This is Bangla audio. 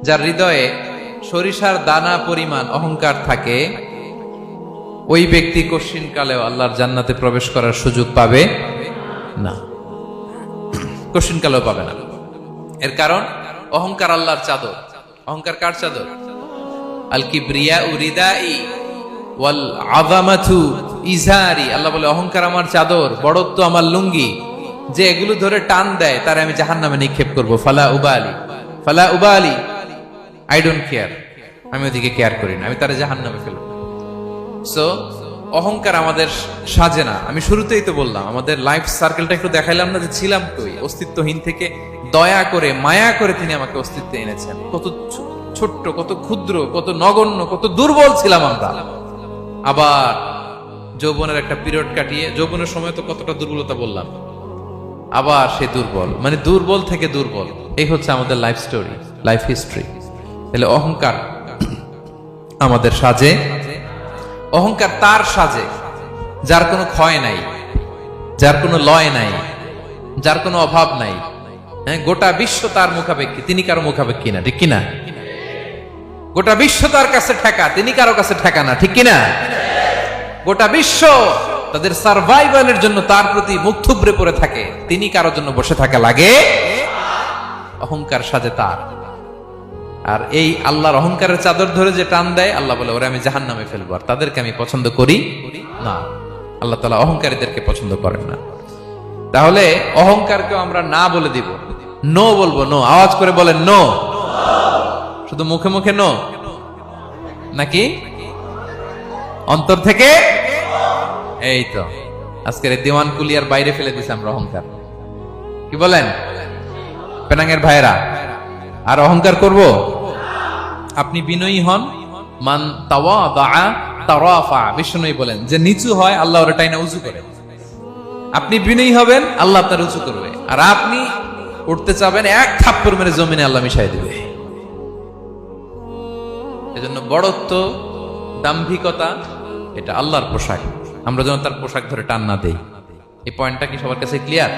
যার হৃদয়ে সরিষার দানা পরিমাণ অহংকার থাকে, ওই ব্যক্তি কশিনকালেও আল্লাহর জান্নাতে প্রবেশ করার সুযোগ পাবে না, কশিনকালেও পাবে না। এর কারণ অহংকার আল্লাহর চাদর। অহংকার কার চাদর? আল কিবরিয়া উরিদাই ওয়াল আযামাতু ইজারি। আল্লাহ বলে অহংকার আমার চাদর, বড়ত্ব আমার লুঙ্গি। যে এগুলো ধরে টান দেয় তারে আমি জাহান্নামে নিক্ষেপ করব। ফালা উবালি, ফালা উবালি, আই ডোন্ট কেয়ার। আমি ওদিকে কেয়ার করি না, আমি তারে জাহান্নামে ফেলব। সো অহংকার আমাদের সাজে না। আমি শুরুতেই তো বললাম, আমাদের লাইফ সার্কেলটা একটু দেখাইলাম না যে ছিলাম কই, অস্তিত্বহীন থেকে দয়া করে মায়া করে তিনি আমাকে অস্তিত্বে এনেছেন। কত ছোট্ট, কত ক্ষুদ্র, কত নগণ্য, কত দুর্বল ছিলাম আমরা। আবার যৌবনের একটা পিরিয়ড কাটিয়ে, যৌবনের সময় তো কতটা দুর্বলতা বললাম, আবার সে দুর্বল, মানে দুর্বল থেকে দুর্বল। এই হচ্ছে আমাদের লাইফ স্টোরি, লাইফ হিস্ট্রি। তাহলে অহংকার আমাদের সাজে। অহংকার তার সাজে যার কোনো ক্ষয় নাই, যার কোনো লয় নাই, যার কোনো অভাব নাই। হ্যাঁ, গোটা বিশ্ব তার মুখাপেক্ষী, তিনি কারো মুখাপেক্ষী না, ঠিক কিনা? গোটা বিশ্ব তার কাছে ঠেকা, তিনি কারো কাছে ঠেকা না, ঠিক কিনা? গোটা বিশ্ব তাদের সার্ভাইভালের জন্য তার প্রতি মুখ থুবড়ে পড়ে থাকে, তিনি কারোর জন্য বসে থাকা লাগে। অহংকার সাজে তার। আর এই আল্লাহর অহংকারের চাদর ধরে যে টান দেয়, আল্লাহ বলে ওরা আমি জাহান্নামে ফেলবো, আর তাদেরকে আমি পছন্দ করি না। আল্লাহ তাআলা অহংকারীদেরকে পছন্দ করেন না। তাহলে অহংকারকেও আমরা না বলে দিব, নো বলবো, নো। আওয়াজ করে বলেন নো। শুধু মুখে মুখে নো নাকি অন্তর থেকে? এই তো আজকের দিওয়ান কুলিয়ার বাইরে ফেলে দিছে আমরা অহংকার। কি বলেন পেনাঙ্গের ভাইরা? আর অহংকার করব? আপনি বিনয়ী হন। মান তাওয়াদা তারাফা। বিষ্ণু বলেন যে নিচু হয় আল্লাহ ওর টাইনা উঁচু করে। আপনি বিনয়ী হবেন, আল্লাহ আপনার উঁচু করবে। আর আপনি উঠতে চাবেন, এক থাপ্পড় মেরে জমিনে আল্লাহ মিশাই দিবে। এজন্য বড়ত্ব, দাম্ভিকতা এটা আল্লাহর পোশাক। আমরা যেন তার পোশাক ধরে টান না দেই। এই পয়েন্টটা কি সবার কাছে ক্লিয়ার?